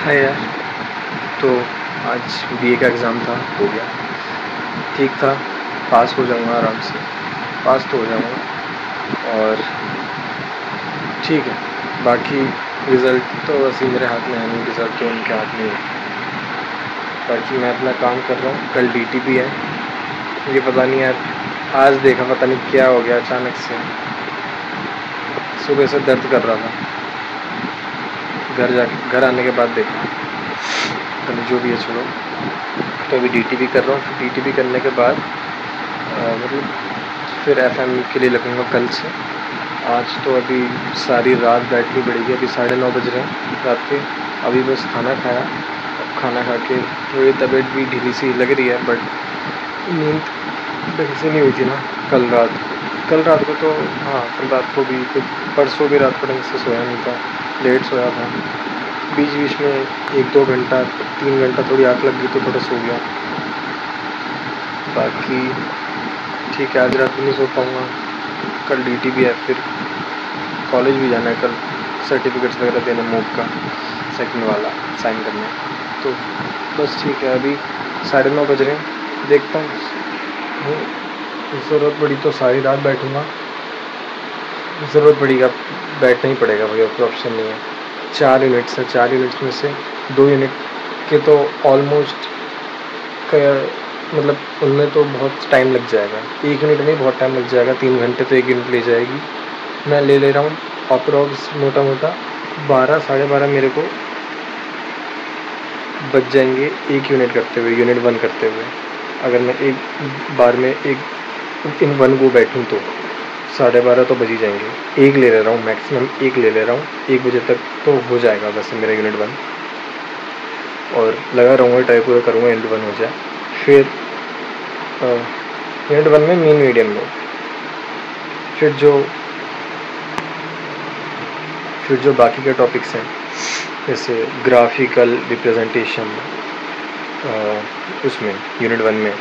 हाय यार। तो आज बीए का एग्ज़ाम था, हो गया, ठीक था, पास हो जाऊँगा आराम से, पास तो हो जाऊँगा और ठीक है। बाकी रिज़ल्ट तो वैसे मेरे हाथ में है नहीं, रिज़ल्ट तो उनके हाथ में है। बाकी मैं अपना काम कर रहा हूँ। कल डीटीपी है, मुझे पता नहीं यार, आज देखा पता नहीं क्या हो गया अचानक से, सुबह से दर्द कर रहा था, घर आने के बाद देखा, तो जो भी है छोड़ो। तो अभी डीटीपी कर रहा हूँ, फिर डीटीपी करने के बाद मतलब फिर एफएम के लिए लगूंगा कल से। आज तो अभी सारी रात बैठनी पड़ेगी। अभी 9:30 बज रहे हैं रात के। अभी बस खाना खाया, खाना खा के थोड़ी तबीयत भी ढीली सी लग रही है, बट नींद ढंग से नहीं हुई थी ना कल रात को। तो हाँ, कल रात को भी, फिर परसों भी रात को ढंग से सोया नहीं था, लेट सोया था। बीच बीच में 1-2 घंटा 3 घंटा थोड़ी आँख लग गई तो थोड़ा सो गया। बाकी ठीक है, आज रात भी नहीं सो पाऊँगा। कल ड्यूटी भी है, फिर कॉलेज भी जाना है कल, सर्टिफिकेट्स वगैरह देना, मूव का सेकंड वाला साइन करना है। तो बस ठीक है, अभी 9:30 बज रहे हैं, देखता हूँ। ज़रूरत पड़ी तो सारी रात बैठूँगा, ज़रूरत पड़ेगा बैठना ही पड़ेगा भाई, और कोई ऑप्शन नहीं है। 4 यूनिट्स है, 4 यूनिट्स में से 2 यूनिट के तो ऑलमोस्ट मतलब उनमें तो बहुत टाइम लग जाएगा। 1 यूनिट में बहुत टाइम लग जाएगा, 3 घंटे तो 1 यूनिट ले जाएगी। मैं ले रहा हूँ अप्रॉक्स मोटा 12 साढ़े 12 मेरे को बच जाएंगे 1 यूनिट करते हुए, यूनिट 1 करते हुए। अगर मैं एक बार में इन 1 को बैठूँ तो 12:30 तो बज ही जाएंगे। 1 ले रहा हूँ, मैक्सिमम 1 ले रहा हूँ। 1 बजे तक तो हो जाएगा वैसे मेरा यूनिट 1, और लगा रहूँगा, ट्राई पूरा करूँगा यूनिट 1 हो जाए। फिर यूनिट 1 में मीन मीडियन में फिर जो बाकी के टॉपिक्स हैं, जैसे ग्राफिकल रिप्रेजेंटेशन, उसमें यूनिट 1 में,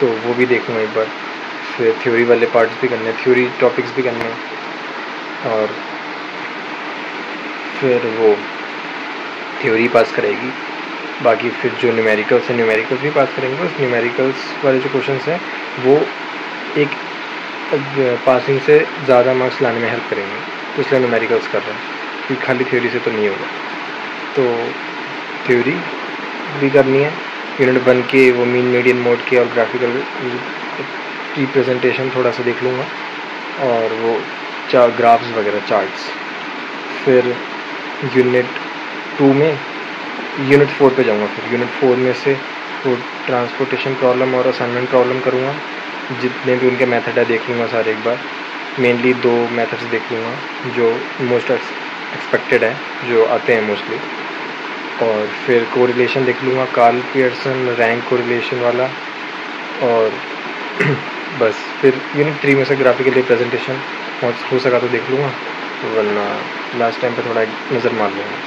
तो वो भी देखूँगा एक बार। फिर थ्योरी वाले पार्ट्स भी करने, थ्योरी टॉपिक्स भी करने, और फिर वो थ्योरी पास करेगी। बाकी फिर जो न्यूमेरिकल्स हैं, न्यूमेरिकल्स भी पास करेंगे। उस न्यूमेरिकल्स वाले जो क्वेश्चंस हैं वो एक पासिंग से ज़्यादा मार्क्स लाने में हेल्प करेंगे, तो इसलिए न्यूमेरिकल्स कर रहे हैं, क्योंकि खाली थ्योरी से तो नहीं होगा। तो थ्योरी भी करनी है, यूनिट 1 के वो मीन मीडियन मोड के और ग्राफिकल रिप्रेजेंटेशन थोड़ा सा देख लूँगा, और वो ग्राफ्स वगैरह, चार्ट्स। फिर यूनिट 2 में यूनिट 4 पे जाऊँगा। फिर यूनिट 4 में से वो ट्रांसपोर्टेशन प्रॉब्लम और असाइनमेंट प्रॉब्लम करूँगा। जितने भी उनके मेथड है देख लूँगा सारे एक बार। मेनली 2 मेथड्स देख लूँगा जो मोस्ट एक्सपेक्टेड है, जो आते हैं मोस्टली। और फिर कोरिलेशन देख लूँगा, कार्ल पियर्सन रैंक कोरिलेशन वाला। और बस फिर यूनिट 3 में से ग्राफिकल रिप्रेजेंटेशन हो सका तो देख लूँगा, वरना लास्ट टाइम पे थोड़ा नज़र मार लूँगा।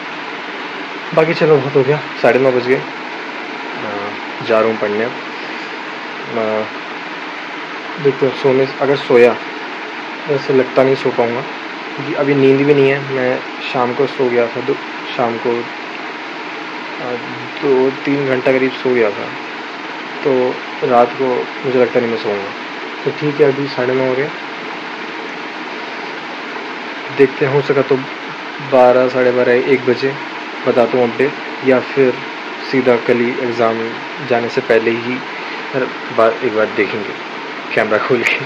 बाकी चलो, बहुत हो गया, 9:30 बज गए। जा रहा हूँ पढ़ने। देखो, सोने अगर सोया, वैसे लगता नहीं सो पाऊँगा, क्योंकि अभी नींद भी नहीं है। मैं शाम को सो गया था, शाम को 2-3 घंटा करीब सो गया था, तो रात को मुझे लगता नहीं मैं सोऊंगा। तो ठीक है, अभी 9:30 हो गए, देखते हैं, हो सका तो 12 साढ़े 12 1 बजे बताता हूँ अपडेट, या फिर सीधा कल ही एग्ज़ाम जाने से पहले ही एक बार देखेंगे कैमरा खोल के।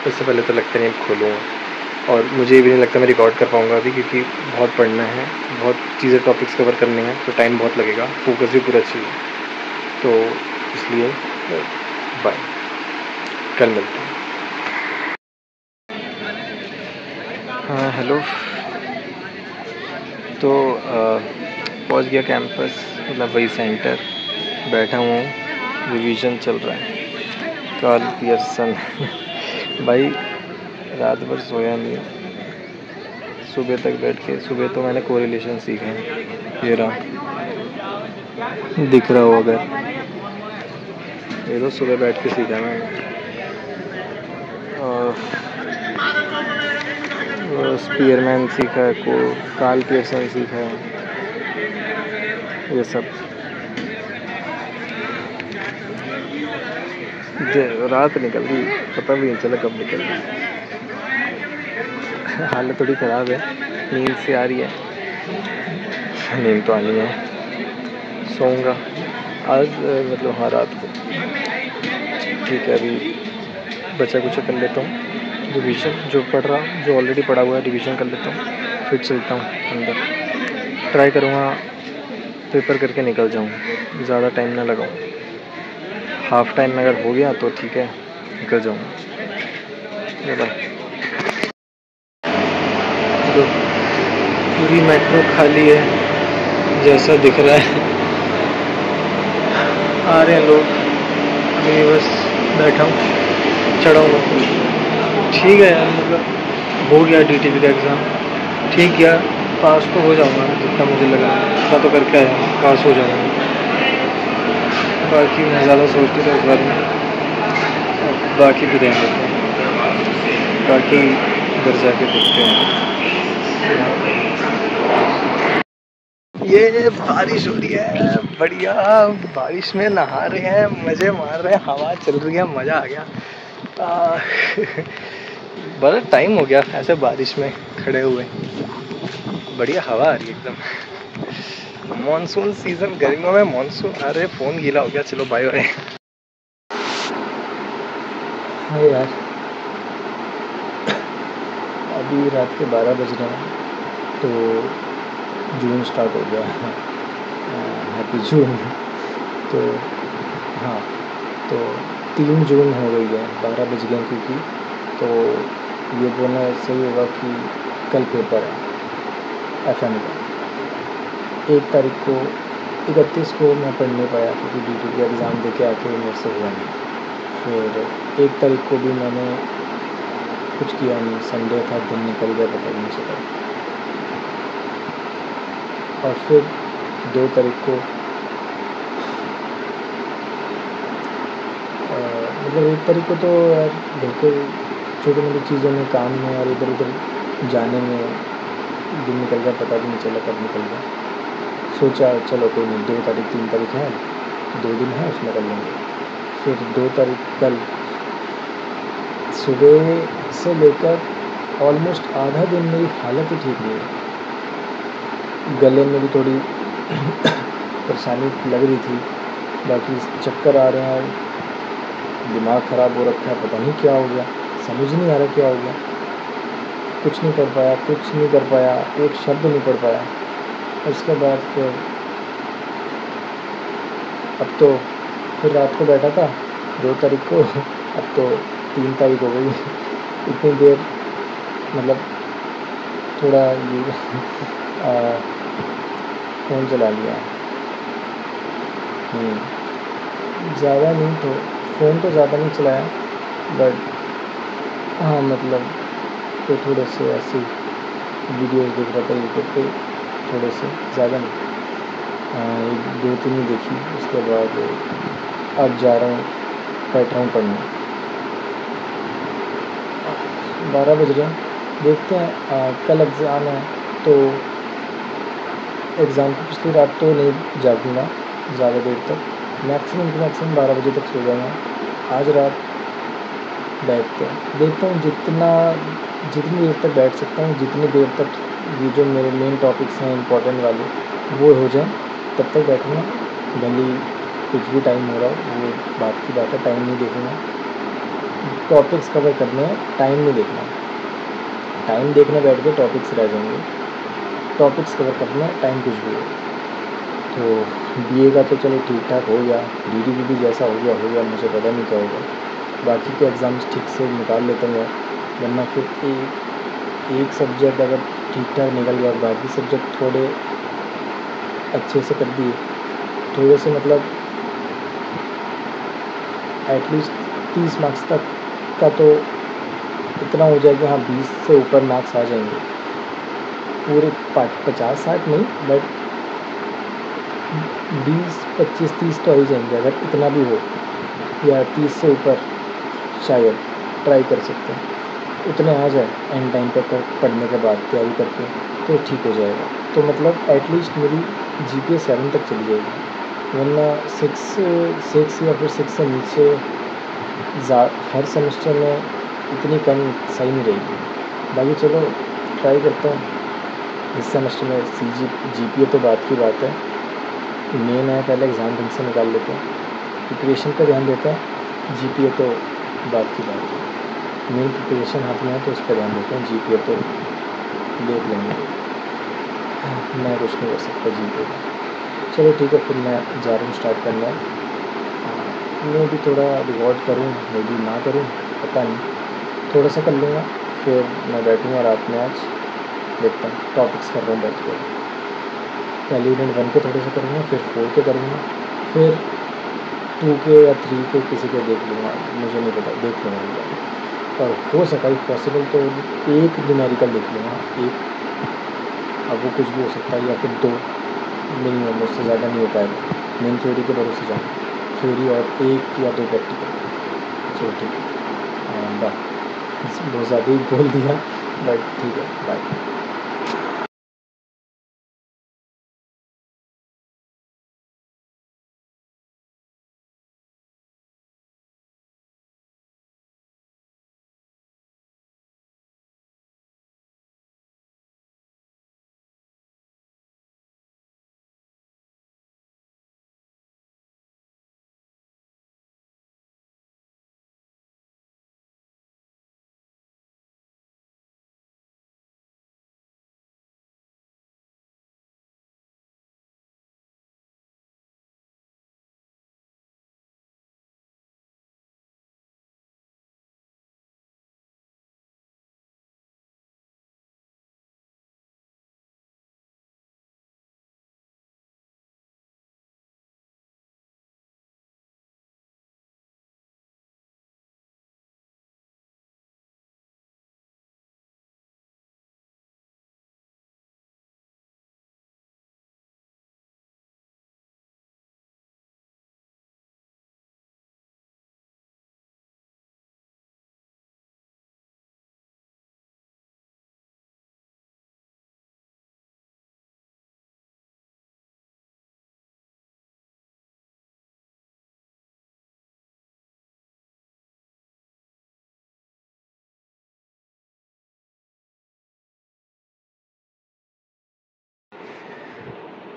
उससे पहले तो लगता नहीं खोलूँगा, और मुझे ये भी नहीं लगता मैं रिकॉर्ड कर पाऊँगा अभी, क्योंकि बहुत पढ़ना है, बहुत चीज़ें टॉपिक्स कवर करने हैं, तो टाइम बहुत लगेगा, फोकस भी पूरा चाहिए। तो इसलिए बाय, कल मिलते हैं। हाँ, हेलो। तो पहुंच गया कैंपस, मतलब वही सेंटर, बैठा हुआ हूँ, रिवीजन चल रहा है। कार्ल पियर्सन भाई रात भर सोया नहीं, सुबह तक बैठ के। सुबह तो मैंने कोरिलेशन सीखे हैं, ये रहा, दिख रहा हो अगर, ये तो सुबह बैठ के सीखा मैं। स्पीयरमैन सीखा है, कार्ल पियर्सन सीखा है, ये सब रात निकल गई, पता भी नहीं चला कब निकल गई। हालत थोड़ी ख़राब है, नींद से आ रही है, नींद तो आनी है, सोऊंगा आज मतलब हाँ रात को। ठीक है, अभी बचा कुछ कर लेता हूँ, रिवीजन जो पढ़ रहा, जो ऑलरेडी पढ़ा हुआ है रिवीजन कर लेता हूँ, फिर चलता हूँ अंदर। ट्राई करूँगा पेपर करके निकल जाऊँ, ज़्यादा टाइम ना लगाऊँ। हाफ टाइम में अगर हो गया तो ठीक है, निकल जाऊँगा। बाय। तो पूरी मेट्रो खाली है जैसा दिख रहा है। आ रहे हैं लोग, अभी बस बैठा हूँ, चढ़ाऊँगा। ठीक है यार, मतलब हो गया DTV का एग्ज़ाम, ठीक गया, पास तो हो जाऊँगा जितना मुझे लगा, इतना तो करके आया, पास हो जाऊँगा। बाकी मैं ज़्यादा सोचती था इस बारे में, बाकी भी ध्यान देते हैं, बाकी घर जाके देखते हैं। ये बारिश हो रही है बढ़िया, बारिश में नहा रहे हैं, मज़े मार रहे हैं, हवा चल रही है, मज़ा आ गया। बड़ा टाइम हो गया ऐसे बारिश में खड़े हुए, बढ़िया हवा आ रही है एकदम। मॉनसून सीज़न, गर्मियों में मॉनसून। अरे फ़ोन गीला हो गया, चलो बाय बाय। हाँ यार, अभी रात के 12 बज रहे हैं, तो जून स्टार्ट हो गया। हैप्पी जून। तो हाँ, तो 3 जून हो गई है, 12 बज गए क्योंकि, तो ये बोलना सही होगा कि कल पेपर है FM का। 1 तारीख को, 31 को मैं पढ़ नहीं पाया क्योंकि DTV का एग्ज़ाम दे के आके मेरे से हुआ नहीं। फिर 1 तारीख को भी मैंने कुछ किया नहीं, संडे था, दिन निकल गया पता नहीं चला। और फिर 2 तारीख को मतलब 1 तारीख को तो यार बिल्कुल छोटी मोटी चीज़ों में, काम में और इधर उधर जाने में दिन निकल गया, पता भी नहीं चला कब निकल गया। सोचा चलो कोई नहीं, 2 तारीख 3 तारीख है, 2 दिन है उसमें कर लेंगे। फिर 2 तारीख कल सुबह से लेकर ऑलमोस्ट आधा दिन मेरी हालत ही ठीक नहीं है, गले में भी थोड़ी परेशानी लग रही थी, बाकी चक्कर आ रहे हैं, दिमाग ख़राब हो रखा है, पता नहीं क्या हो गया, समझ नहीं आ रहा क्या हो गया। कुछ नहीं कर पाया, कुछ नहीं कर पाया, एक शब्द नहीं पढ़ पाया। उसके बाद फिर अब तो फिर रात को बैठा था 2 तारीख को, अब तो 3 तारीख हो गई। इतनी देर मतलब थोड़ा ये फ़ोन चला लिया, ज़्यादा नहीं, तो फ़ोन तो ज़्यादा नहीं चलाया, बट हाँ मतलब तो थोड़े से ऐसे वीडियोज़ देख रहा था यूट्यूब पे, थोड़े से, ज़्यादा नहीं, 1-2-3 ही देखी। उसके बाद अब जा रहा हूँ, बैठ रहा हूँ पढ़ने। 12 बज रहे हैं, देखते हैं। कल एग्ज़ाम है, तो एग्ज़ाम की पिछली रात तो नहीं जागूँगा ज़्यादा देर तक, मैक्सिमम 12 बजे तक सो जाऊँगा। आज रात बैठते हैं, देखता हूँ जितनी देर तक बैठ सकता हूँ, जितनी देर तक ये जो मेरे मेन टॉपिक्स हैं इम्पोर्टेंट वाले वो हो जाएं, तब तक बैठूँगा। भले कुछ भी टाइम हो रहा हो, वो बात की बात है, टाइम नहीं देखूँगा। टॉपिक्स कवर करने हैं, टाइम नहीं देखना। टाइम देखने बैठ के टॉपिक्स रह जाएंगे, टॉपिक्स कवर करना है, टाइम कुछ भी हो। तो BA का तो चलो ठीक ठाक हो गया, DTV भी जैसा हो गया, मुझे पता नहीं क्या होगा। बाकी के एग्ज़ाम्स ठीक से निकाल लेता हूँ, वरना फिर एक सब्जेक्ट अगर ठीक ठाक निकल गया, बाकी सब्जेक्ट थोड़े अच्छे से कर दिए, थोड़े से मतलब एटलीस्ट 30 मार्क्स तक का तो इतना हो जाएगा, हाँ 20 से ऊपर मार्क्स आ जाएंगे। पूरे 50-60 नहीं, बट 20-25-30 तो आ ही जाएंगे अगर इतना भी हो, या 30 से ऊपर शायद ट्राई कर सकते हैं, उतने आ जाए एंड टाइम पर पढ़ने के बाद तैयारी करके, तो ठीक हो जाएगा। तो मतलब एटलीस्ट मेरी GPA 7 तक चली जाएगी, वरना 6 या फिर 6 से नीचे हर सेमेस्टर में इतनी कम सही नहीं रहेगी। बाकी चलो ट्राई करता हूँ इस सेमेस्टर में। GPA तो बात की बात है, मेन है, पहले एग्ज़ाम ढंग से निकाल लेते हैं, प्रिपरेशन पर ध्यान देते हैं। GPA तो बात की बात है, मेन प्रिपरेशन हाथ में है तो उस पर ध्यान देते हैं। GPA तो देख लेंगे, मैं कुछ नहीं कर सकता GPA का। चलो ठीक है, फिर मैं जा रहा हूँ स्टार्ट करना। मैं भी थोड़ा रिकॉर्ड करूँ, मे भी ना करूँ, पता नहीं, थोड़ा सा कर लूँगा, फिर मैं बैठूँगा रात में। आज देखता हूँ, टॉपिक्स कर रहा हूँ बैठ कर। पहले यूनिट 1 के थोड़े से करूँगा, फिर 4 के करूँगा, फिर 2 के या 3 के किसी के देख लूँगा, मुझे नहीं पता, देख लूँगा। और हो सका इफ पॉसिबल तो एक न्यूमेरिकल देख लूँगा, एक, अब वो कुछ भी हो सकता है, या फिर 2 मिनिमम, उससे ज़्यादा नहीं हो पाएगा। मेन थ्योरी के भरोसे जाऊँ, थ्योरी और 1 या 2 प्रैक्टिकल। चलो ठीक है, बाय। बहुत ज़्यादा ही बोल दिया, बट ठीक है, बाय।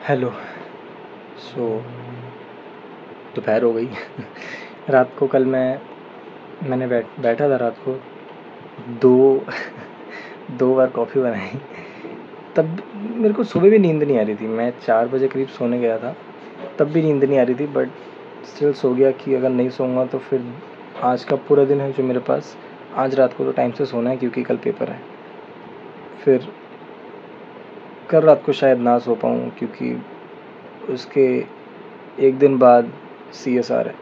हेलो। सो दोपहर हो गई। रात को कल मैंने बैठा था रात को, दो 2 बार कॉफ़ी बनाई, तब मेरे को सुबह भी नींद नहीं आ रही थी। मैं 4 बजे करीब सोने गया था, तब भी नींद नहीं आ रही थी, बट स्टिल सो गया कि अगर नहीं सोऊंगा तो फिर आज का पूरा दिन है जो मेरे पास, आज रात को तो टाइम से सोना है क्योंकि कल पेपर है। फिर कल रात को शायद ना सो पाऊँ क्योंकि उसके एक दिन बाद CSR है।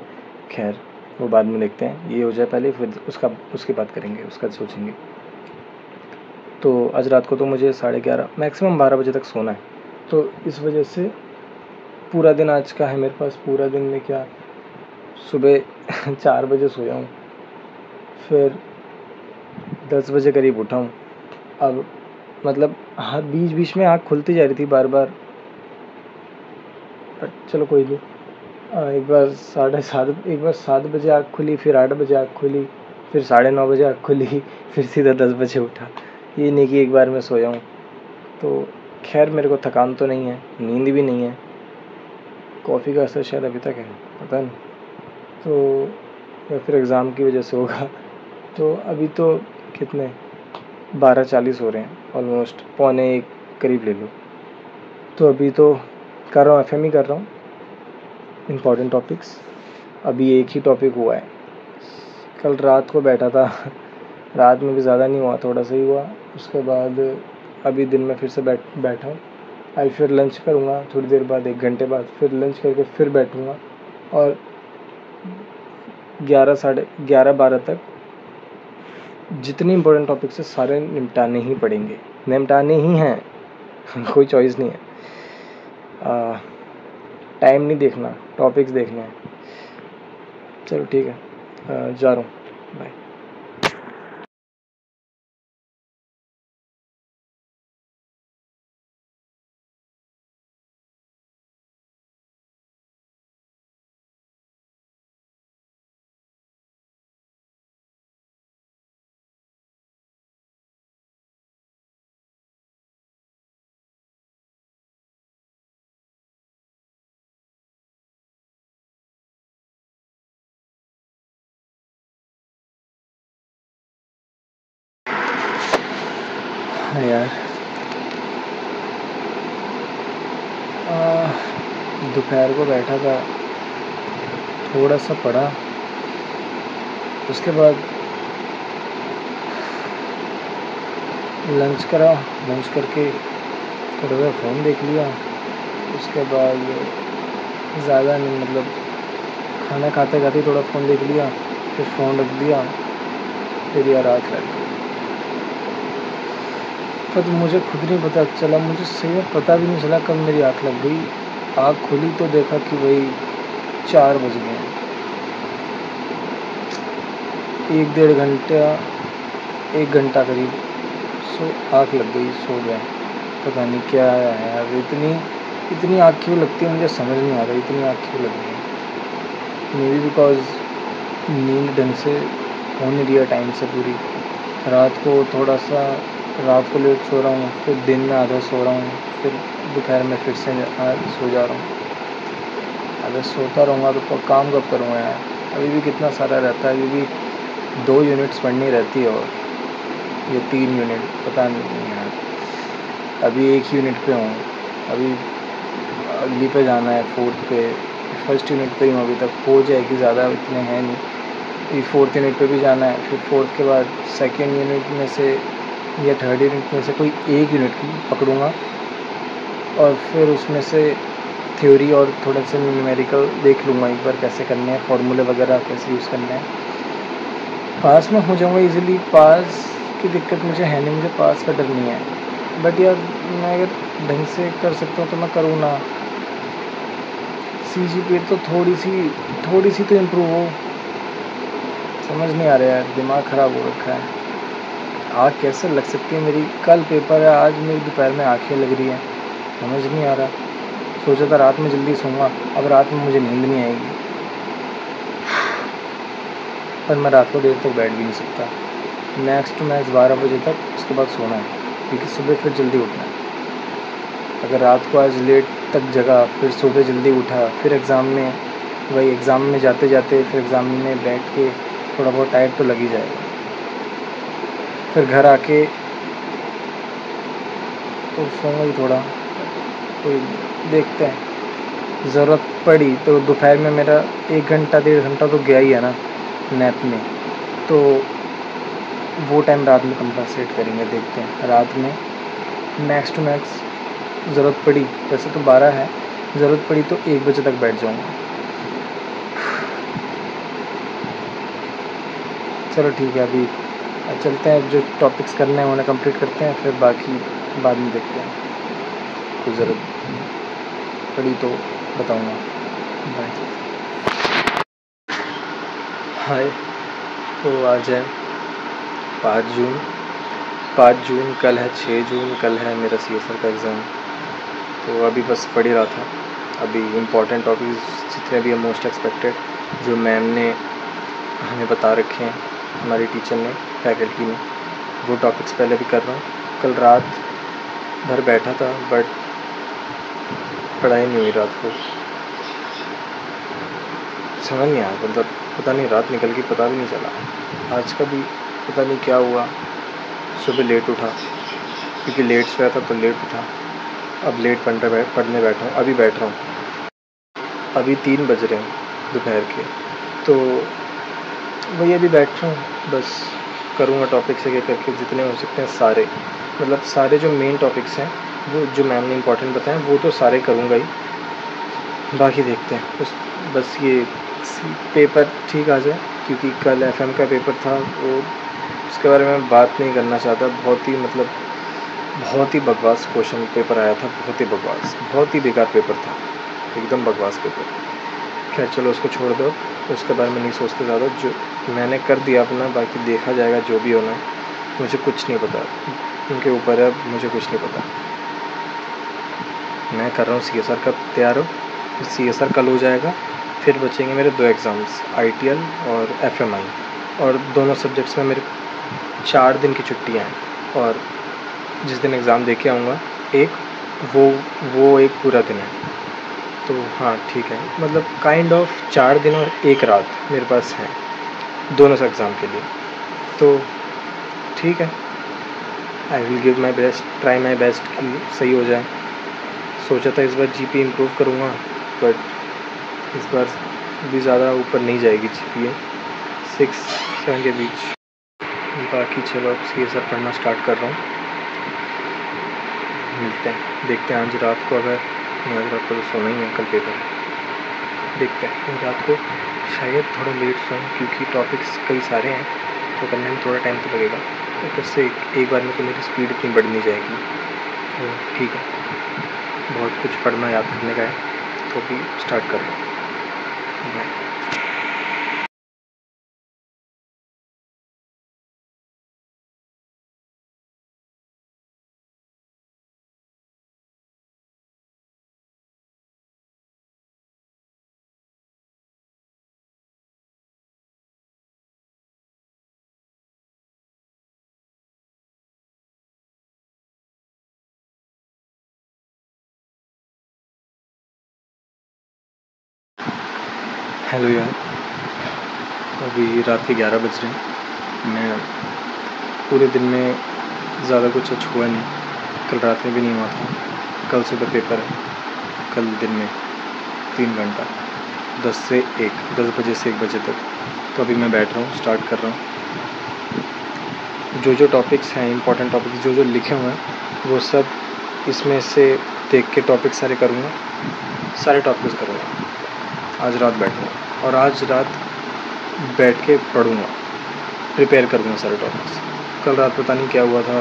खैर वो बाद में देखते हैं, ये हो जाए पहले, फिर उसके बाद करेंगे, उसका सोचेंगे। तो आज रात को तो मुझे 11:30 मैक्सिमम 12 बजे तक सोना है, तो इस वजह से पूरा दिन आज का है मेरे पास। पूरा दिन में क्या, सुबह 4 बजे सोया हूँ, फिर 10 बजे करीब उठा हूँ। अब मतलब हाँ, बीच बीच में आँख खुलती जा रही थी बार बार, बट चलो कोई नहीं। एक बार 7 बजे आँख खुली, फिर 8 बजे आँख खुली, फिर 9:30 बजे आँख खुली, फिर सीधा 10 बजे उठा। ये नहीं कि एक बार मैं सोया हूँ। तो खैर मेरे को थकान तो नहीं है, नींद भी नहीं है, कॉफ़ी का असर शायद अभी तक है, पता नहीं, तो या फिर एग्ज़ाम की वजह से होगा। तो अभी तो कितने 12:40 हो रहे हैं, ऑलमोस्ट 12:45 करीब ले लो। तो अभी तो कर रहा हूँ, FME कर रहा हूँ, इम्पॉर्टेंट टॉपिक्स। अभी एक ही टॉपिक हुआ है, कल रात को बैठा था, रात में भी ज़्यादा नहीं हुआ, थोड़ा सा ही हुआ। उसके बाद अभी दिन में फिर से बैठा हूँ। आई फिर लंच करूँगा थोड़ी देर बाद, 1 घंटे बाद, फिर लंच करके फिर बैठूँगा और 11 तक जितने इंपॉर्टेंट टॉपिक्स है सारे निपटाने ही पड़ेंगे, निपटाने ही हैं। कोई चॉइस नहीं है। टाइम नहीं देखना, टॉपिक्स देखने हैं। चलो ठीक है, जा रहा हूँ, बाय। हाँ यार, दोपहर को बैठा था, थोड़ा सा पढ़ा, उसके बाद लंच करा, लंच करके थोड़ा सा फ़ोन देख लिया। उसके बाद ज़्यादा नहीं, मतलब खाना खाते खाते थोड़ा फ़ोन देख लिया, फिर फ़ोन रख दिया, फिर यार आँख लग गई। पर मुझे खुद नहीं पता चला, मुझे सही में पता भी नहीं चला कब मेरी आँख लग गई। आँख खुली तो देखा कि भाई 4 बज गए हैं। 1 घंटा करीब आँख लग गई, सो गया। पता नहीं क्या है यार, इतनी आँख क्यों लगती है मुझे समझ नहीं आ रहा, इतनी आँख क्यों लग रही है। मे बी बिकॉज़ नींद ढंग से हो नहीं रही है टाइम से पूरी। रात को लेट सो रहा हूँ, फिर दिन में आधा सो रहा हूँ, फिर दोपहर में फिर से सो जा रहा हूँ। अगर सोता रहूँगा तो काम कब करूँगा यार। अभी भी कितना सारा रहता है, अभी भी 2 यूनिट्स पढ़नी रहती है और ये 3 यूनिट, पता नहीं यार। अभी 1 यूनिट पे हूँ, अभी अगली पे जाना है, 4th पे। फर्स्ट यूनिट पे ही हूँ अभी तक, हो जाएगी, ज़्यादा इतने हैं नहीं। अभी 4th यूनिट पे भी जाना है, फिर 4th के बाद 2nd यूनिट में से या 3rd यूनिट में से कोई 1 यूनिट पकड़ूँगा और फिर उसमें से थ्योरी और थोड़ा सा न्यूमेरिकल देख लूँगा एक बार, कैसे करने हैं, फार्मूले वगैरह कैसे यूज़ करने हैं। पास में हो जाऊँगा इजीली, पास की दिक्कत मुझे है नहीं, मुझे पास का डर नहीं है। बट यार मैं अगर ढंग से कर सकता हूँ तो मैं करूँ ना। CGPA तो थोड़ी सी तो इम्प्रूव हो, समझ नहीं आ रहा यार, दिमाग ख़राब हो रखा है। आँख कैसे लग सकती है मेरी, कल पेपर है, आज मेरी दोपहर में आँखें लग रही हैं, समझ नहीं आ रहा। सोचा था रात में जल्दी सोऊंगा, अब रात में मुझे नींद नहीं आएगी, पर मैं रात को देर तक बैठ भी नहीं सकता। मैक्स टू मैक्स 12 बजे तक, उसके बाद सोना है, क्योंकि सुबह फिर जल्दी उठना है। अगर रात को आज लेट तक जगा, फिर सुबह जल्दी उठा, फिर एग्ज़ाम में जाते जाते फिर एग्ज़ाम में बैठ के थोड़ा बहुत टाइम तो लग ही जाएगा। फिर घर आके तो सोऊंगा ही थोड़ा, कोई देखते हैं। ज़रूरत पड़ी तो दोपहर में मेरा 1 घंटा 1.5 घंटा तो गया ही है ना नैप में, तो वो टाइम रात में कंपनसेट करेंगे, देखते हैं। रात में मैक्स टू मैक्स ज़रूरत पड़ी, वैसे तो 12 है, ज़रूरत पड़ी तो 1 बजे तक बैठ जाऊँगा। चलो ठीक है, अभी चलते हैं, जो टॉपिक्स करने हैं उन्हें कंप्लीट करते हैं, फिर बाकी बाद में देखते हैं। कोई ज़रूरत पड़ी तो बताऊँगा। बाय। हाय, तो आज है 5 जून, कल है 6 जून, कल है मेरा CSR का एग्ज़ाम। तो अभी बस पढ़ ही रहा था। अभी इम्पॉर्टेंट टॉपिक्स जितने भी है मोस्ट एक्सपेक्टेड, जो मैम ने हमें बता रखे हैं, हमारी टीचर ने, फैकल्टी ने, वो टॉपिक्स पहले भी कर रहा हूँ। कल रात भर बैठा था, बट पढ़ाई नहीं हुई रात को, समझ नहीं आया, मतलब पता नहीं रात निकल गई, पता भी नहीं चला। आज का भी पता नहीं क्या हुआ, सुबह लेट उठा, क्योंकि लेट सोया था तो लेट उठा। अब लेट पढ़ने बैठा हूँ, अभी बैठ रहा हूँ, अभी 3 बज रहे हैं दोपहर के, तो वही अभी बैठ रहा हूँ, बस करूँगा टॉपिक से एक करके जितने हो सकते हैं सारे, मतलब सारे जो मेन टॉपिक्स हैं, वो जो मैम ने इम्पोर्टेंट बताए वो तो सारे करूँगा ही। बाकी देखते हैं, बस ये पेपर ठीक आ जाए, क्योंकि कल FM का पेपर था, वो उसके बारे में बात नहीं करना चाहता। बहुत ही बकवास क्वेश्चन पेपर आया था, बहुत ही बकवास, बहुत ही बेकार पेपर था, एकदम बकवास पेपर। खैर चलो उसको छोड़ दो, उसके बारे में नहीं सोचते ज़्यादा, जो मैंने कर दिया अपना, बाकी देखा जाएगा जो भी होना है। मुझे कुछ नहीं पता, उनके ऊपर है, मुझे कुछ नहीं पता। मैं कर रहा हूँ CSR का तैयार हो, CSR कल हो जाएगा, फिर बचेंगे मेरे 2 एग्ज़ाम्स, ITL और FMI, और दोनों सब्जेक्ट्स में मेरे 4 दिन की छुट्टियाँ हैं, और जिस दिन एग्ज़ाम दे के आऊँगा वो एक पूरा दिन है। तो हाँ ठीक है, मतलब काइंड ऑफ 4 दिन और 1 रात मेरे पास है दोनों से एग्ज़ाम के लिए, तो ठीक है। I will give my best, try my best कि सही हो जाए। सोचा था इस बार जीपी इम्प्रूव करूँगा, बट इस बार भी ज़्यादा ऊपर नहीं जाएगी जीपीए, 6-7 के बीच। बाकी चलो अब सी एस पढ़ना स्टार्ट कर रहा हूँ, मिलते हैं, देखते हैं। आज रात को अगर आज रात को तो सोना ही है, कल पेपर है, देखते हैं। रात को शायद थोड़ा लेट सोऊं क्योंकि टॉपिक्स कई सारे हैं तो करने में थोड़ा टाइम तो लगेगा। ऊपर से एक बार में तो मेरी स्पीड इतनी बढ़ नहीं जाएगी, तो ठीक है। बहुत कुछ पढ़ना याद करने का है, तो भी स्टार्ट कर रहा हूँ। बाय। हेलो यार, अभी रात के 11 बज रहे हैं। मैं पूरे दिन में ज़्यादा कुछ आज हुआ नहीं, कल रात में भी नहीं हुआ था। कल सुबह पेपर है, कल दिन में 3 घंटा, 10 बजे से 1 बजे तक। तो अभी मैं बैठ रहा हूँ, स्टार्ट कर रहा हूँ। जो टॉपिक्स हैं, इंपॉर्टेंट टॉपिक्स जो लिखे हुए हैं, वो सब इसमें से देख के टॉपिक सारे करूँगा, सारे टॉपिक्स करूँगा। आज रात बैठूँगा और आज रात बैठ के पढ़ूँगा, प्रिपेयर करूँगा सारे टॉपिक्स। कल रात पता नहीं क्या हुआ था,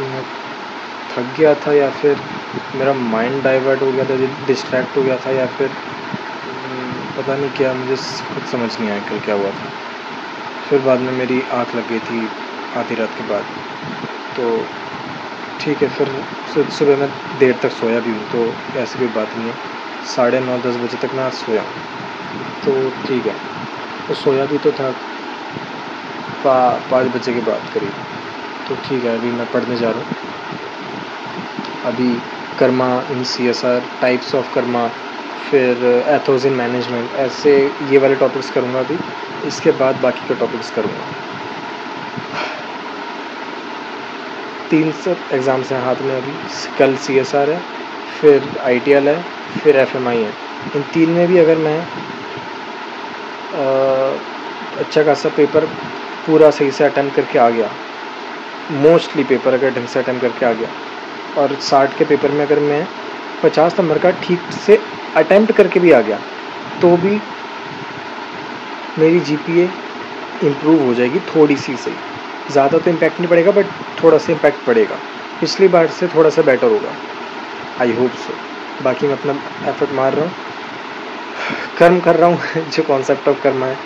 मैं थक गया था या फिर मेरा माइंड डाइवर्ट हो गया था, डिस्ट्रैक्ट हो गया था, या फिर पता नहीं क्या, मुझे खुद समझ नहीं आया कल क्या हुआ था। फिर बाद में मेरी आँख लग गई थी आधी रात के बाद, तो ठीक है। फिर सुबह मैं देर तक सोया भी हूँ, तो ऐसी कोई बात नहीं है। 9:30-10 बजे तक मैं आज सोया हूँ, तो ठीक है। तो सोया भी तो था 5 बजे के बाद करीब, तो ठीक है। अभी मैं पढ़ने जा रहा हूँ। अभी कर्मा इन CSR, टाइप्स ऑफ कर्मा, फिर एथोस इन मैनेजमेंट, ऐसे ये वाले टॉपिक्स करूँगा अभी। इसके बाद बाकी के टॉपिक्स करूँगा। 3 सब एग्ज़ाम्स हैं हाथ में अभी। कल CSR है, फिर ITL है, फिर FMI है। इन 3 में भी अगर मैं अच्छा खासा पेपर पूरा सही से अटेम्प्ट करके आ गया, मोस्टली पेपर अगर ढंग से अटेम्प्ट करके आ गया, और 60 के पेपर में अगर मैं 50 नंबर का ठीक से अटेम्प्ट करके भी आ गया, तो भी मेरी GPA इम्प्रूव हो जाएगी थोड़ी सी सही। ज़्यादा तो इम्पैक्ट नहीं पड़ेगा, बट थोड़ा सा इम्पैक्ट पड़ेगा। पिछली बार से थोड़ा सा बेटर होगा, आई होप सो। बाकी मैं अपना एफर्ट मार रहा हूँ, कर्म कर रहा हूँ जो कॉन्सेप्ट ऑफ कर्म है,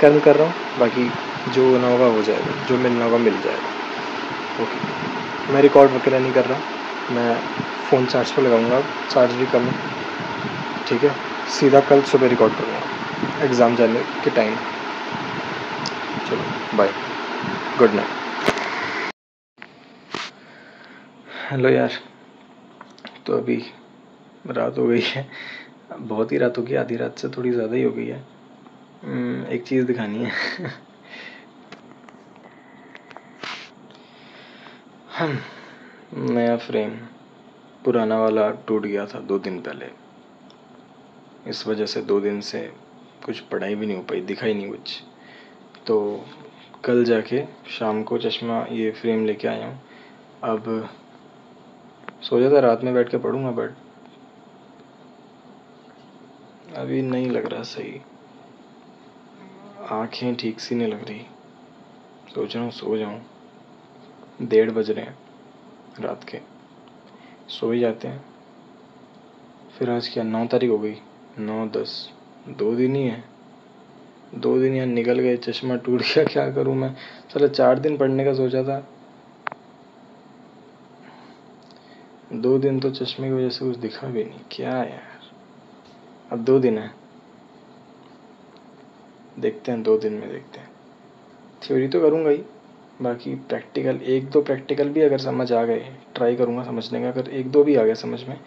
कर्म कर रहा हूँ। बाकी जो होना होगा हो जाएगा, जो मिलना होगा मिल जाएगा। ओके, मैं रिकॉर्ड वगैरह नहीं कर रहा, मैं फ़ोन चार्ज पर लगाऊंगा, चार्ज भी कम है, ठीक है। सीधा कल सुबह रिकॉर्ड करूँगा एग्ज़ाम जाने के टाइम। चलो बाय, गुड नाइट। हेलो यार, तो अभी रात हो गई है, बहुत ही रात हो गई, आधी रात से थोड़ी ज़्यादा ही हो गई है। एक चीज़ दिखानी है नया फ्रेम, पुराना वाला टूट गया था 2 दिन पहले। इस वजह से 2 दिन से कुछ पढ़ाई भी नहीं हो पाई, दिखा ही नहीं कुछ। तो कल जाके शाम को चश्मा ये फ्रेम लेके आया हूँ। अब सोचा था रात में बैठ के पढ़ूँगा, बट अभी नहीं लग रहा सही, आँखें ठीक सी नहीं लग रही। सोच रहा हूँ सो जाऊँ, 1:30 बज रहे हैं रात के, सो ही जाते हैं। फिर आज क्या 9 तारीख हो गई, 9-10, 2 दिन ही है, 2 दिन यहाँ निकल गए, चश्मा टूट गया। क्या करूँ मैं, चलो 4 दिन पढ़ने का सोचा था, 2 दिन तो चश्मे की वजह से कुछ दिखा भी नहीं। क्या यार, अब 2 दिन है, देखते हैं 2 दिन में देखते हैं। थ्योरी तो करूँगा ही, बाकी प्रैक्टिकल 1-2 प्रैक्टिकल भी अगर समझ आ गए, ट्राई करूँगा समझने का। अगर 1-2 भी आ गया समझ में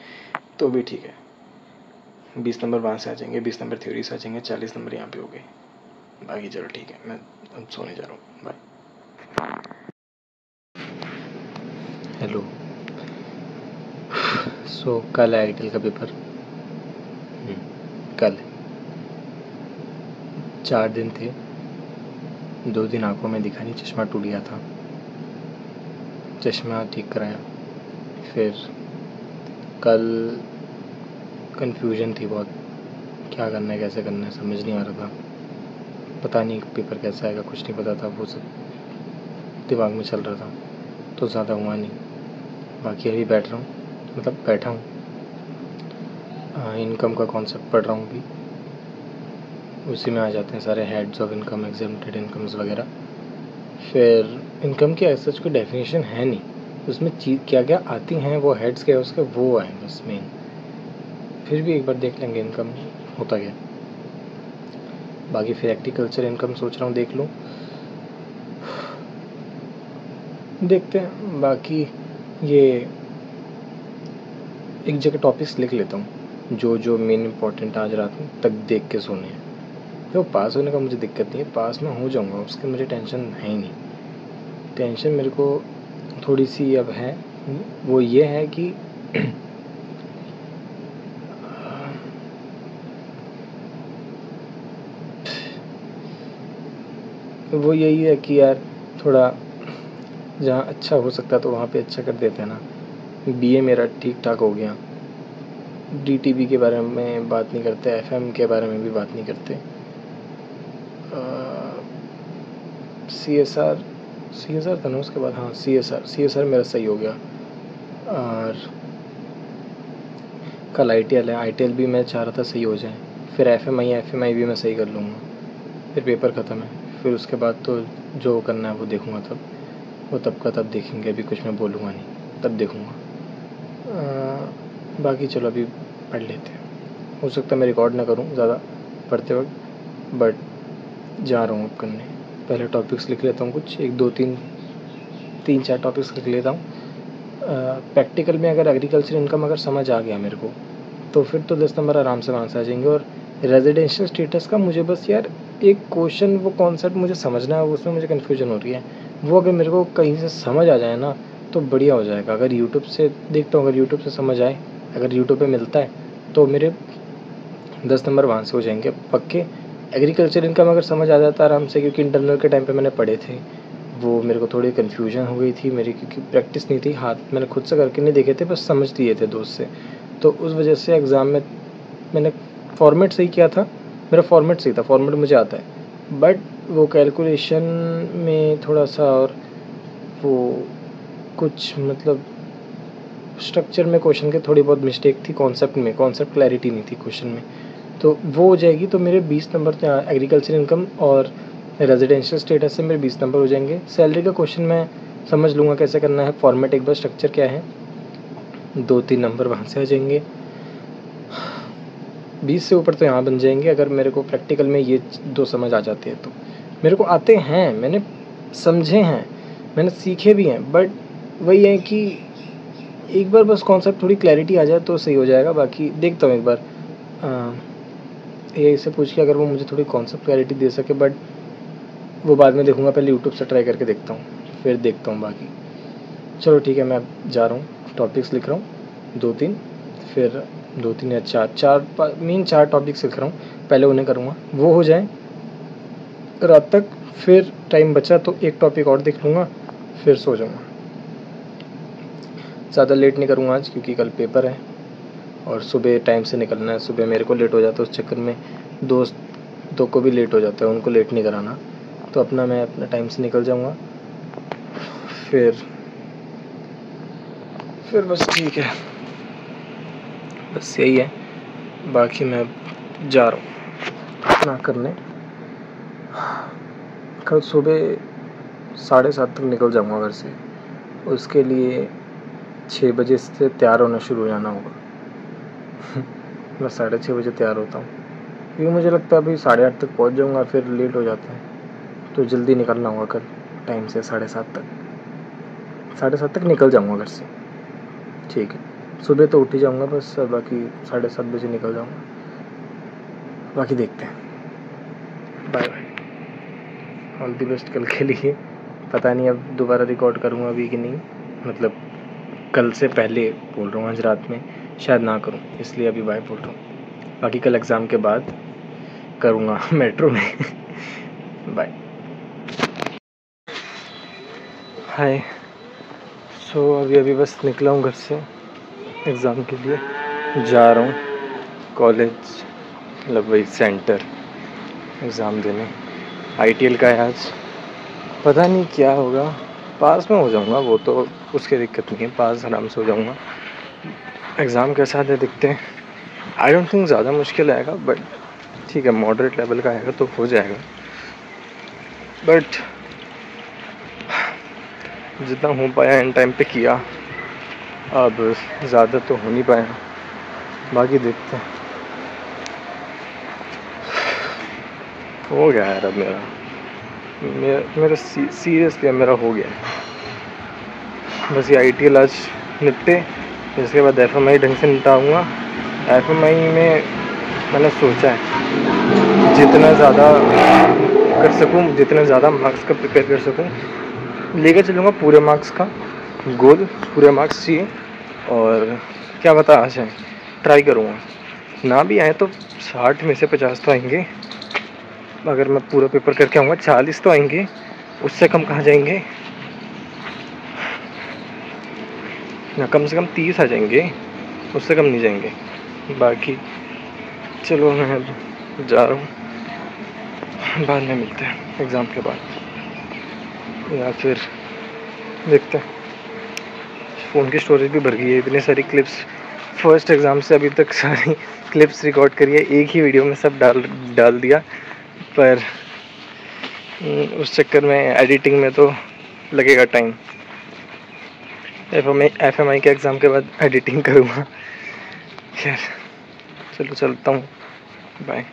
तो भी ठीक है, 20 नंबर वहाँ से आ जाएंगे, 20 नंबर थ्योरी से आ जाएंगे, 40 नंबर यहाँ पे हो गए। बाकी चलो ठीक है, मैं अब सोने जा रहा हूँ, बाय। हेलो। कल है आईटीएल का पेपर। कल 4 दिन थे, 2 दिन आंखों में दिखा नहीं, चश्मा टूट गया था, चश्मा ठीक कराया। फिर कल कन्फ्यूजन थी बहुत, क्या करना है कैसे करना है समझ नहीं आ रहा था, पता नहीं पेपर कैसा आएगा, कुछ नहीं पता था, वो सब दिमाग में चल रहा था, तो ज़्यादा हुआ नहीं। बाकी अभी बैठ रहा हूँ, मतलब बैठा हूँ, इनकम का कॉन्सेप्ट पढ़ रहा हूँ अभी, उसी में आ जाते हैं सारे heads of income, exempted incomes वगैरह। फिर इनकम की ऐसा कोई डेफिनेशन है नहीं, उसमें चीज़ क्या क्या आती हैं, वो हेड्स क्या है उसके, वो आए बस मेन। फिर भी एक बार देख लेंगे इनकम होता क्या। बाकी फिर एग्रीकल्चर इनकम सोच रहा हूँ देख लूँ, देखते हैं। बाकी ये एक जगह टॉपिक्स लिख लेता हूँ जो मेन इम्पोर्टेंट आज रात तक देख के सोने हैं। तो पास होने का मुझे दिक्कत नहीं है, पास में हो जाऊँगा, उसकी मुझे टेंशन है ही नहीं। टेंशन मेरे को थोड़ी सी अब है, वो ये है कि वो यही है कि यार थोड़ा जहाँ अच्छा हो सकता है तो वहाँ पे अच्छा कर देते हैं ना। बीए मेरा ठीक ठाक हो गया, डीटीबी के बारे में बात नहीं करते, एफएम के बारे में भी बात नहीं करते, सीएसआर था ना उसके बाद, हाँ सीएसआर मेरा सही हो गया। और कल आईटीएल है, आईटीएल भी मैं चाह रहा था सही हो जाए, फिर एफएमआई भी मैं सही कर लूँगा, फिर पेपर ख़त्म है, फिर उसके बाद तो जो करना है वो देखूँगा, तब वो तब का तब देखेंगे, अभी कुछ मैं बोलूँगा नहीं, तब देखूँगा। बाकी चलो अभी पढ़ लेते हैं, हो सकता है मैं रिकॉर्ड ना करूँ ज़्यादा पढ़ते वक्त, बट जा रहा हूँ अब करने। पहले टॉपिक्स लिख लेता हूँ कुछ, 3-4 टॉपिक्स लिख लेता हूँ। प्रैक्टिकल में अगर एग्रीकल्चर इनकम अगर समझ आ गया मेरे को, तो फिर तो 10 नंबर आराम से वहाँ से आ जाएंगे। और रेजिडेंशियल स्टेटस का मुझे बस यार एक क्वेश्चन, वो कॉन्सेप्ट मुझे समझना है, उसमें मुझे कन्फ्यूजन हो रही है, वो अगर मेरे को कहीं से समझ आ जाए ना तो बढ़िया हो जाएगा। अगर यूट्यूब से देखता हूँ, अगर यूट्यूब से समझ आए, अगर यूट्यूब पे मिलता है तो मेरे 10 नंबर वहाँ से हो जाएंगे पक्के। एग्रीकल्चर इनकम अगर समझ आ जाता आराम से, क्योंकि इंटरनल के टाइम पे मैंने पढ़े थे, वो मेरे को थोड़ी कन्फ्यूजन हो गई थी मेरी, क्योंकि प्रैक्टिस नहीं थी, हाथ मैंने खुद से करके नहीं देखे थे, बस समझ लिए थे दोस्त से, तो उस वजह से एग्ज़ाम में मैंने फॉर्मेट सही किया था, मेरा फॉर्मेट सही था, फॉर्मेट मुझे आता है, बट वो कैलकुलेशन में थोड़ा सा, और वो कुछ मतलब स्ट्रक्चर में क्वेश्चन के थोड़ी बहुत मिस्टेक थी, कॉन्सेप्ट क्लैरिटी नहीं थी क्वेश्चन में, तो वो हो जाएगी। तो मेरे 20 नंबर तो यहाँ एग्रीकल्चर इनकम और रेजिडेंशियल स्टेटस से मेरे 20 नंबर हो जाएंगे। सैलरी का क्वेश्चन मैं समझ लूँगा कैसे करना है, फॉर्मेट एक बार स्ट्रक्चर क्या है, 2-3 नंबर वहाँ से आ जाएंगे। 20 से ऊपर तो यहाँ बन जाएंगे, अगर मेरे को प्रैक्टिकल में ये 2 समझ आ जाते हैं तो। मेरे को आते हैं, मैंने समझे हैं, मैंने सीखे भी हैं, बट वही है कि एक बार बस कॉन्सेप्ट थोड़ी क्लैरिटी आ जाए तो सही हो जाएगा। बाकी देखता हूँ एक बार ये से पूछ के, अगर वो मुझे थोड़ी कॉन्सेप्ट क्लैरिटी दे सके, बट वो बाद में देखूँगा, पहले यूट्यूब से ट्राई करके देखता हूँ, फिर देखता हूँ बाकी। चलो ठीक है, मैं जा रहा हूँ, टॉपिक्स लिख रहा हूँ 2-3, फिर 2-3 या 4 मेन 4 टॉपिक्स लिख रहा हूँ, पहले उन्हें करूँगा, वो हो जाए रात तक, फिर टाइम बचा तो एक टॉपिक और देख लूँगा, फिर सो जाऊँगा। ज़्यादा लेट नहीं करूँगा आज, क्योंकि कल पेपर है और सुबह टाइम से निकलना है। सुबह मेरे को लेट हो जाता है, उस चक्कर में दोस्तों को भी लेट हो जाता है, उनको लेट नहीं कराना, तो मैं अपना टाइम से निकल जाऊँगा। फिर बस ठीक है, बस यही है। बाकी मैं जा रहा हूँ अपना करने, कल सुबह 7:30 तक निकल जाऊँगा घर से, उसके लिए 6 बजे से तैयार होना शुरू हो जाना होगा। मैं 6:30 बजे तैयार होता हूँ, क्योंकि मुझे लगता है अभी 8:30 तक पहुँच जाऊँगा, फिर लेट हो जाता है, तो जल्दी निकलना होगा कल टाइम से, 7:30 तक निकल जाऊँगा घर से। ठीक है, सुबह तो उठ ही जाऊँगा बस, बाकी 7:30 बजे निकल जाऊँगा। बाकी देखते हैं, bye bye, all the best कल के लिए। पता नहीं अब दोबारा रिकॉर्ड करूँगा अभी कि नहीं, मतलब कल से पहले बोल रहा हूँ, आज रात में शायद ना करूँ, इसलिए अभी बाय बोल रहा हूँ। बाकी कल एग्ज़ाम के बाद करूँगा मेट्रो में। बाय। हाय। सो अभी बस निकला हूँ घर से एग्ज़ाम के लिए, जा रहा हूँ कॉलेज, मतलब वही सेंटर एग्ज़ाम देने। ITL का है आज, पता नहीं क्या होगा, पास में हो जाऊँगा, वो तो उसकी दिक्कत नहीं है, पास आराम से हो जाऊँगा। एग्ज़ाम कैसा है दिखते हैं। आई डोंट थिंक ज़्यादा मुश्किल आएगा, बट ठीक है, मॉडरेट लेवल का आएगा तो हो जाएगा। बट जितना हो पाया इन टाइम पे किया, अब ज़्यादा तो हो नहीं पाया, बाकी देखते हैं। हो गया यार, अब मेरा सीरियसली मेरा हो गया। बस ये ITL आज निपटे, इसके बाद FMI ढंग से निपटाऊँगा। FMI में मैंने सोचा है जितना ज़्यादा कर सकूँ, जितने ज़्यादा मार्क्स का प्रिपेयर कर सकूँ, लेकर चलूँगा पूरे मार्क्स का गोल, पूरे मार्क्स चाहिए। और क्या पता आ जाए, ट्राई करूँगा, ना भी आए तो 60 में से 50 तो आएंगे। अगर मैं पूरा पेपर करके आऊँगा 40 तो आएंगे, उससे कम कहाँ जाएंगे ना, कम से कम 30 आ जाएंगे, उससे कम नहीं जाएंगे। बाकी चलो मैं जा रहा हूँ, बाद में मिलते हैं एग्ज़ाम के बाद, या फिर देखते हैं। फ़ोन की स्टोरेज भी भर गई है, इतनी सारी क्लिप्स फर्स्ट एग्ज़ाम से अभी तक सारी क्लिप्स रिकॉर्ड करी है, एक ही वीडियो में सब डाल दिया। पर उस चक्कर में एडिटिंग में तो लगेगा टाइम। FMI के एग्ज़ाम के बाद एडिटिंग करूँगा। खैर चलो चलता हूँ, बाय।